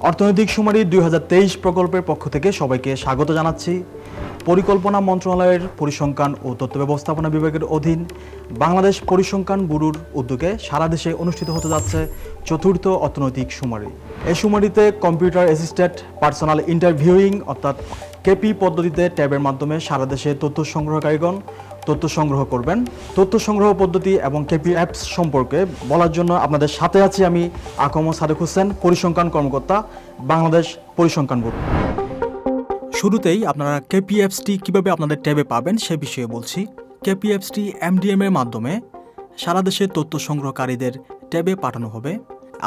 অর্থনৈতিক শুমারি 2023 প্রকল্পের পক্ষ থেকে সবাইকে স্বাগত জানাচ্ছি। পরিকল্পনা মন্ত্রণালয়ের পরিসংখ্যান ও তথ্য ব্যবস্থাপনা বিভাগের অধীন বাংলাদেশ পরিসংখ্যান ব্যুরোর উদ্যোগে সারা দেশে অনুষ্ঠিত হতে যাচ্ছে চতুর্থ অর্থনৈতিক শুমারি। এই শুমারিতে কম্পিউটার অ্যাসিস্টেড পার্সোনাল ইন্টারভিউইং অর্থাৎ কেপি পদ্ধতিতে ট্যাবের মাধ্যমে সারা দেশে তথ্য সংগ্রহকারীগণ তথ্য সংগ্রহ করবেন। তথ্য সংগ্রহ পদ্ধতি এবং কেপি অ্যাপস সম্পর্কে বলার জন্য আপনাদের সাথে আছি আমি আকম সাদেক হোসেন, পরিসংখ্যান কর্মকর্তা, বাংলাদেশ পরিসংখ্যান ব্যুরো। শুরুতেই আপনারা কেপি অ্যাপসটি কীভাবে আপনাদের ট্যাবে পাবেন সে বিষয়ে বলছি। কেপি অ্যাপসটি এমডিএম এর মাধ্যমে সারা দেশের তথ্য সংগ্রহকারীদের ট্যাবে পাঠানো হবে।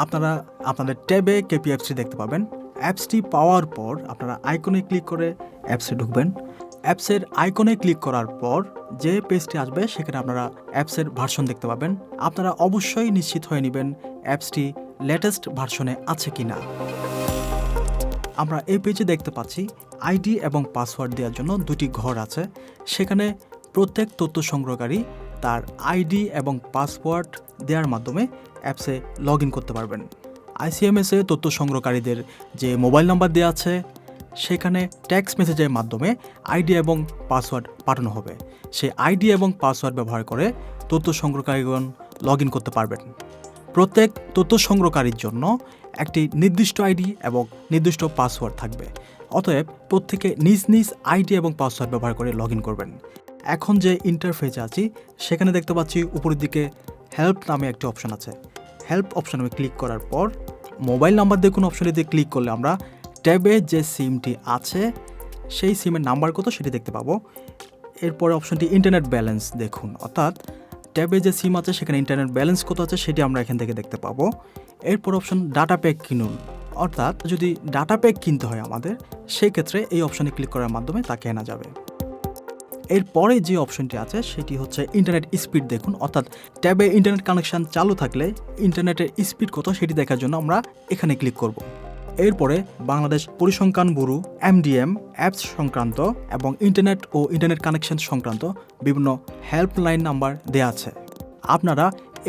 আপনারা আপনাদের ট্যাবে কেপি অ্যাপসটি দেখতে পাবেন। অ্যাপসটি পাওয়ার পর আপনারা আইকনে ক্লিক করে অ্যাপসে ঢুকবেন। অ্যাপসের আইকনে ক্লিক করার পর যে পেজটি আসবে সেখানে আপনারা অ্যাপসের ভার্সন দেখতে পাবেন। আপনারা অবশ্যই নিশ্চিত হয়ে নেবেন অ্যাপসটি লেটেস্ট ভার্সনে আছে কি না। আমরা এই পেজে দেখতে পাচ্ছি আইডি এবং পাসওয়ার্ড দেওয়ার জন্য দুটি ঘর আছে। সেখানে প্রত্যেক তথ্য সংগ্রহকারী তার আইডি এবং পাসওয়ার্ড দেওয়ার মাধ্যমে অ্যাপসে লগ ইন করতে পারবেন। আইসিএমএসে তথ্য সংগ্রহকারীদের যে মোবাইল নাম্বার দেওয়া আছে সেখানে টেক্সট মেসেজের মাধ্যমে আইডি এবং পাসওয়ার্ড পাঠানো হবে। সেই আইডি এবং পাসওয়ার্ড ব্যবহার করে তথ্য সংগ্রহকারীগণ লগ ইন করতে পারবেন। প্রত্যেক তথ্য সংগ্রহকারীর জন্য একটি নির্দিষ্ট আইডি এবং নির্দিষ্ট পাসওয়ার্ড থাকবে। অতএব প্রত্যেকে নিজ নিজ আইডি এবং পাসওয়ার্ড ব্যবহার করে লগ ইন করবেন। এখন যে ইন্টারফেসে আছি সেখানে দেখতে পাচ্ছি উপরের দিকে হেল্প নামে একটি অপশন আছে। হেল্প অপশনে ক্লিক করার পর মোবাইল নাম্বার দিয়ে কোনো অপশনে ক্লিক করলে আমরা ট্যাবে যে সিমটি আছে সেই সিমের নাম্বার কত সেটি দেখতে পাবো। এরপরে অপশনটি ইন্টারনেট ব্যালেন্স দেখুন, অর্থাৎ ট্যাবে যে সিম আছে সেখানে ইন্টারনেট ব্যালেন্স কত আছে সেটি আমরা এখান থেকে দেখতে পাবো। এরপর অপশন ডাটা প্যাক কিনুন, অর্থাৎ যদি ডাটা প্যাক কিনতে হয় আমাদের সেই ক্ষেত্রে এই অপশনে ক্লিক করার মাধ্যমে তা কেনা যাবে। এরপরে যে অপশনটি আছে সেটি হচ্ছে ইন্টারনেট স্পিড দেখুন, অর্থাৎ ট্যাবে ইন্টারনেট কানেকশন চালু থাকলে ইন্টারনেটের স্পিড কত সেটি দেখার জন্য আমরা এখানে ক্লিক করব। এরপরে বাংলাদেশ পরিসংখ্যান ব্যুরো এমডিএম অ্যাপস সংক্রান্ত এবং ইন্টারনেট ও ইন্টারনেট কানেকশন সংক্রান্ত বিভিন্ন হেল্পলাইন নাম্বার দেওয়া আছে। আপনারা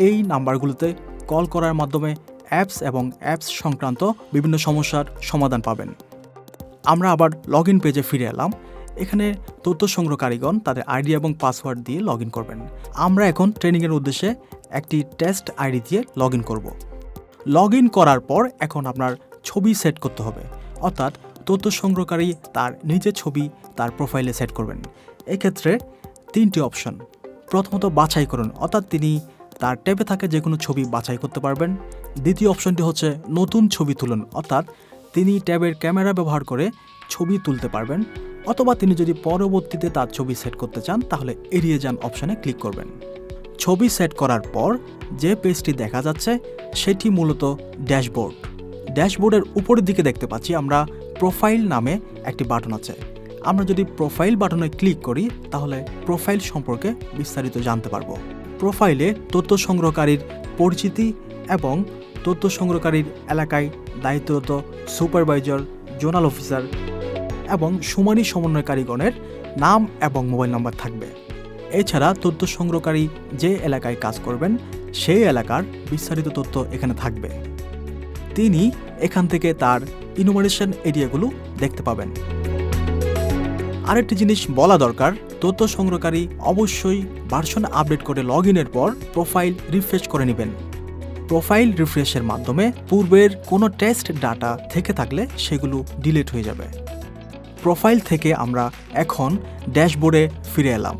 এই নাম্বারগুলোতে কল করার মাধ্যমে অ্যাপস এবং অ্যাপস সংক্রান্ত বিভিন্ন সমস্যার সমাধান পাবেন। আমরা আবার লগ ইন পেজে ফিরে এলাম। এখানে তথ্য সংগ্রহকারীগণ তাদের আইডি এবং পাসওয়ার্ড দিয়ে লগ ইন করবেন। আমরা এখন ট্রেনিংয়ের উদ্দেশ্যে একটি টেস্ট আইডি দিয়ে লগ ইন করব। লগ ইন করার পর এখন আপনার ছবি সেট করতে হবে, অর্থাৎ তথ্য সংগ্রহকারী তার নিজের ছবি তার প্রোফাইলে সেট করবেন। এক্ষেত্রে তিনটি অপশন। প্রথমত বাছাই করুন, অর্থাৎ তিনি তার ট্যাবে থাকা যে কোনো ছবি বাছাই করতে পারবেন। দ্বিতীয় অপশনটি হচ্ছে নতুন ছবি তুলুন, অর্থাৎ তিনি ট্যাবের ক্যামেরা ব্যবহার করে ছবি তুলতে পারবেন। অথবা তিনি যদি পরবর্তীতে তার ছবি সেট করতে চান তাহলে এড়িয়ে যান অপশনে ক্লিক করবেন। ছবি সেট করার পর যে পেজটি দেখা যাচ্ছে সেটি মূলত ড্যাশবোর্ড। ড্যাশবোর্ডের উপরের দিকে দেখতে পাচ্ছি আমরা প্রোফাইল নামে একটি বাটন আছে। আমরা যদি প্রোফাইল বাটনে ক্লিক করি তাহলে প্রোফাইল সম্পর্কে বিস্তারিত জানতে পারবো। প্রোফাইলে তথ্য সংগ্রহকারীর পরিচিতি এবং তথ্য সংগ্রহকারীর এলাকায় দায়িত্বরত সুপারভাইজার, জোনাল অফিসার এবং শুমারি সমন্বয়কারীগণের নাম এবং মোবাইল নাম্বার থাকবে। এছাড়া তথ্য সংগ্রহকারী যে এলাকায় কাজ করবেন সেই এলাকার বিস্তারিত তথ্য এখানে থাকবে। তিনি এখান থেকে তার ইনুমারেশন এরিয়াগুলো দেখতে পাবেন। আরেকটি জিনিস বলা দরকার, তথ্য সংগ্রহকারী অবশ্যই ভার্সন আপডেট করে লগ ইনের পর প্রোফাইল রিফ্রেশ করে নেবেন। প্রোফাইল রিফ্রেশের মাধ্যমে পূর্বের কোনো টেস্ট ডাটা থেকে থাকলে সেগুলো ডিলিট হয়ে যাবে। প্রোফাইল থেকে আমরা এখন ড্যাশবোর্ডে ফিরে এলাম।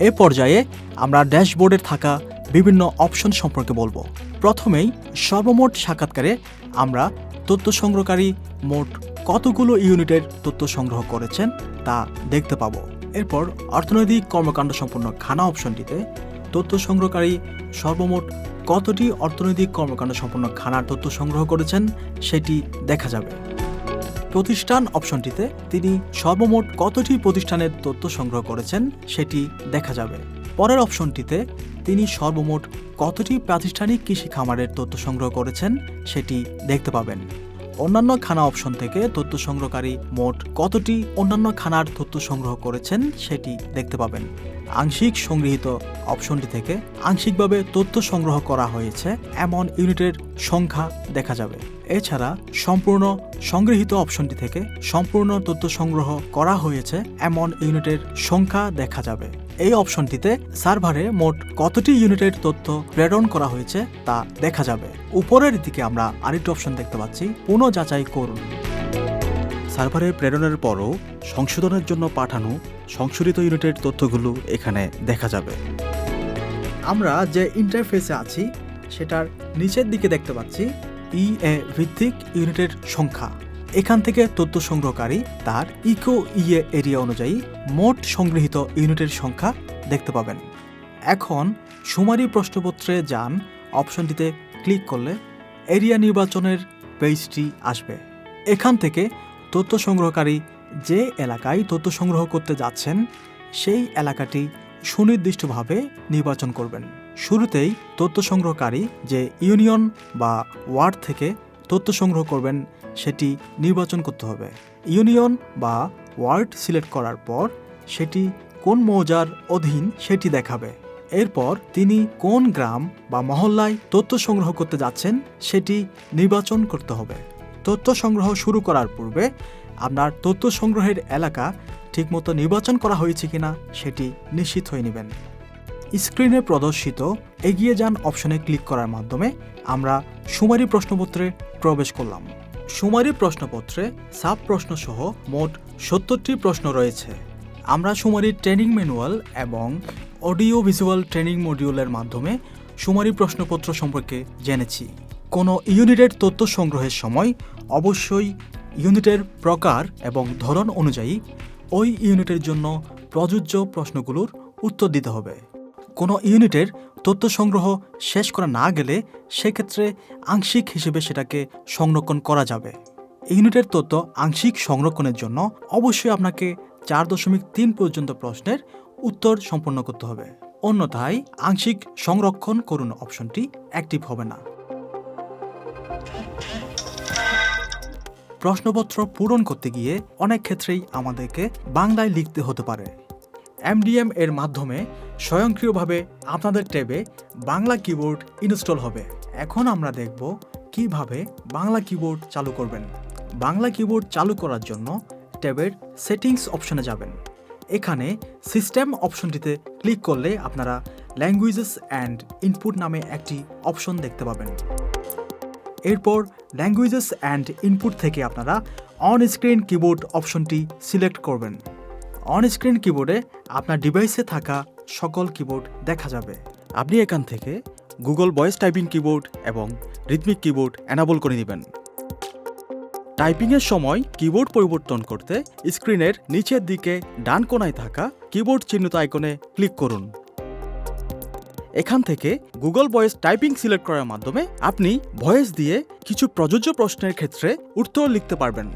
এ পর্যায়ে আমরা ড্যাশবোর্ডে থাকা বিভিন্ন অপশন সম্পর্কে বলবো। প্রথমেই সর্বমোট সাক্ষাৎকারে আমরা তথ্য সংগ্রহকারী মোট কতগুলো ইউনিটের তথ্য সংগ্রহ করেছেন তা দেখতে পাবো। এরপর অর্থনৈতিক কর্মকাণ্ড সম্পন্ন খানা অপশনটিতে তথ্য সংগ্রহকারী সর্বমোট কতটি অর্থনৈতিক কর্মকাণ্ড সম্পন্ন খানার তথ্য সংগ্রহ করেছেন সেটি দেখা যাবে। প্রতিষ্ঠান অপশনটিতে তিনি সর্বমোট কতটি প্রতিষ্ঠানের তথ্য সংগ্রহ করেছেন সেটি দেখা যাবে। পরের অপশনটিতে তিনি সর্বমোট কতটি প্রাতিষ্ঠানিক কৃষি খামারের তথ্য সংগ্রহ করেছেন সেটি দেখতে পাবেন। অন্যান্য খানা অপশন থেকে তথ্য সংগ্রহকারী মোট কতটি অন্যান্য খানার তথ্য সংগ্রহ করেছেন সেটি দেখতে পাবেন। আংশিক সংগৃহীত অপশনটি থেকে আংশিকভাবে তথ্য সংগ্রহ করা হয়েছে এমন ইউনিটের সংখ্যা দেখা যাবে। এছাড়া সম্পূর্ণ সংগৃহীত অপশনটি থেকে সম্পূর্ণ তথ্য সংগ্রহ করা হয়েছে এমন ইউনিটের সংখ্যা দেখা যাবে। এই অপশনটিতে সার্ভারে মোট কতটি ইউনিটের তথ্য প্রেরণ করা হয়েছে তা দেখা যাবে। উপরের দিকে আমরা আরেকটি অপশন দেখতে পাচ্ছি, পুনঃ যাচাই করুন। সার্ভারে প্রেরণের পরও সংশোধনের জন্য পাঠানো সংশোধিত ইউনিটের তথ্যগুলো এখানে দেখা যাবে। আমরা যে ইন্টারফেসে আছি সেটার নিচের দিকে দেখতে পাচ্ছি ইএ ভিত্তিক ইউনিটের সংখ্যা। এখান থেকে তথ্য সংগ্রহকারী তার ইকো ইএ এরিয়া অনুযায়ী মোট সংগৃহীত ইউনিটের সংখ্যা দেখতে পাবেন। এখন শুমারি প্রশ্নপত্রে যান অপশনটিতে ক্লিক করলে এরিয়া নির্বাচনের পেজটি আসবে। এখান থেকে তথ্য সংগ্রহকারী যে এলাকায় তথ্য সংগ্রহ করতে যাচ্ছেন সেই এলাকাটি সুনির্দিষ্টভাবে নির্বাচন করবেন। শুরুতেই তথ্য সংগ্রহকারী যে ইউনিয়ন বা ওয়ার্ড থেকে তথ্য সংগ্রহ করবেন সেটি নির্বাচন করতে হবে। ইউনিয়ন বা ওয়ার্ড সিলেক্ট করার পর সেটি কোন মৌজার অধীন সেটি দেখাবে। এরপর তিনি কোন গ্রাম বা মহল্লায় তথ্য সংগ্রহ করতে যাচ্ছেন সেটি নির্বাচন করতে হবে। তথ্য সংগ্রহ শুরু করার পূর্বে আপনার তথ্য সংগ্রহের এলাকা ঠিকমতো নির্বাচন করা হয়েছে কিনা সেটি নিশ্চিত হয়ে নেবেন। স্ক্রিনে প্রদর্শিত এগিয়ে যান অপশনে ক্লিক করার মাধ্যমে আমরা শুমারি প্রশ্নপত্রে প্রবেশ করলাম। শুমারি প্রশ্নপত্রে সাব প্রশ্ন সহ মোট 70টি প্রশ্ন রয়েছে। আমরা শুমারির ট্রেনিং ম্যানুয়াল এবং অডিও ভিজুয়াল ট্রেনিং মডিউলের মাধ্যমে শুমারি প্রশ্নপত্র সম্পর্কে জেনেছি। কোনো ইউনিটের তথ্য সংগ্রহের সময় অবশ্যই ইউনিটের প্রকার এবং ধরন অনুযায়ী ওই ইউনিটের জন্য প্রযোজ্য প্রশ্নগুলোর উত্তর দিতে হবে। কোনো ইউনিটের তথ্য সংগ্রহ শেষ করা না গেলে সেক্ষেত্রে আংশিক হিসেবে সেটাকে সংরক্ষণ করা যাবে। ইউনিটের তথ্য আংশিক সংরক্ষণের জন্য অবশ্যই আপনাকে 4.3 পর্যন্ত প্রশ্নের উত্তর সম্পন্ন করতে হবে, অন্যথায় আংশিক সংরক্ষণ করুন অপশনটি অ্যাক্টিভ হবে না। প্রশ্নপত্র পূরণ করতে গিয়ে অনেক ক্ষেত্রেই আমাদেরকে বাংলায় লিখতে হতে পারে। এমডিএম এর মাধ্যমে স্বয়ংক্রিয়ভাবে আপনাদের ট্যাবে বাংলা কিবোর্ড ইনস্টল হবে। এখন আমরা দেখব কিভাবে বাংলা কিবোর্ড চালু করবেন। বাংলা কিবোর্ড চালু করার জন্য ট্যাবের সেটিংস অপশনে যাবেন। এখানে সিস্টেম অপশনটিতে ক্লিক করলে আপনারা ল্যাঙ্গুয়েজেস অ্যান্ড ইনপুট নামে একটি অপশন দেখতে পাবেন। এরপর ল্যাঙ্গুয়েজেস অ্যান্ড ইনপুট থেকে আপনারা অন স্ক্রিন কিবোর্ড অপশনটি সিলেক্ট করবেন। অন স্ক্রিন কিবোর্ডে আপনার ডিভাইসে থাকা সকল কিবোর্ড দেখা যাবে। আপনি এখান থেকে গুগল ভয়েস টাইপিং কিবোর্ড এবং রিদমিক কিবোর্ড এনাবল করে নেবেন। টাইপিংয়ের সময় কিবোর্ড পরিবর্তন করতে স্ক্রিনের নিচের দিকে ডান কোণায় থাকা কিবোর্ড চিহ্নিত আইকনে ক্লিক করুন। এখান থেকে গুগল ভয়েস টাইপিং সিলেক্ট করার মাধ্যমে আপনি ভয়েস দিয়ে কিছু প্রযোজ্য প্রশ্নের ক্ষেত্রে উত্তর লিখতে পারবেন।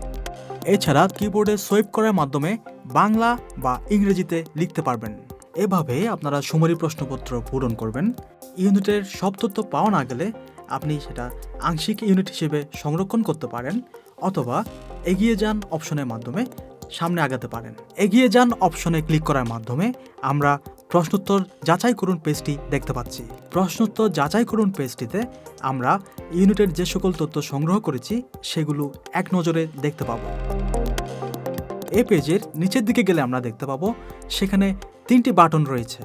এছাড়া কিবোর্ডে সোয়াইপ করার মাধ্যমে বাংলা বা ইংরেজিতে লিখতে পারবেন। এভাবে আপনারা শুমারি প্রশ্নপত্র পূরণ করবেন। ইউনিটের সব তথ্য পাওয়া না গেলে আপনি সেটা আংশিক ইউনিট হিসেবে সংরক্ষণ করতে পারেন, অথবা এগিয়ে যান অপশনের মাধ্যমে সামনে আগাতে পারেন। এগিয়ে যান অপশনে ক্লিক করার মাধ্যমে আমরা প্রশ্নোত্তর যাচাই করুন পেজটি দেখতে পাচ্ছি। প্রশ্নোত্তর যাচাই করুন পেজটিতে আমরা ইউনিটের যে সকল তথ্য সংগ্রহ করেছি সেগুলো এক নজরে দেখতে পাবো। এই পেজের নিচের দিকে গেলে আমরা দেখতে পাবো সেখানে 3টি বাটন রয়েছে।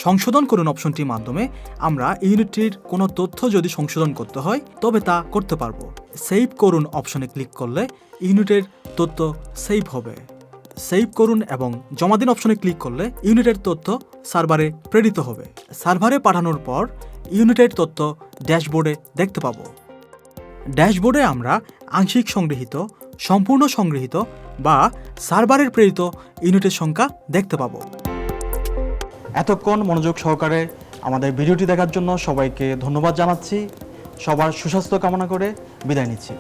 সংশোধন করুন অপশনটির মাধ্যমে আমরা ইউনিটটির কোনো তথ্য যদি সংশোধন করতে হয় তবে তা করতে পারবো। সেভ করুন অপশনে ক্লিক করলে ইউনিটের তথ্য সেভ হবে। সেভ করুন এবং জমা দিন অপশনে ক্লিক করলে ইউনিটের তথ্য সার্ভারে প্রেরিত হবে। সার্ভারে পাঠানোর পর ইউনিটের তথ্য ড্যাশবোর্ডে দেখতে পাবো। ড্যাশবোর্ডে আমরা আংশিক সংগৃহীত, সম্পূর্ণ সংগৃহীত বা সার্ভারের প্রেরিত ইউনিটের সংখ্যা দেখতে পাবো। এতক্ষণ মনোযোগ সহকারে আমাদের ভিডিওটি দেখার জন্য সবাইকে ধন্যবাদ জানাচ্ছি। সবার সুস্বাস্থ্য কামনা করে বিদায় নিচ্ছি।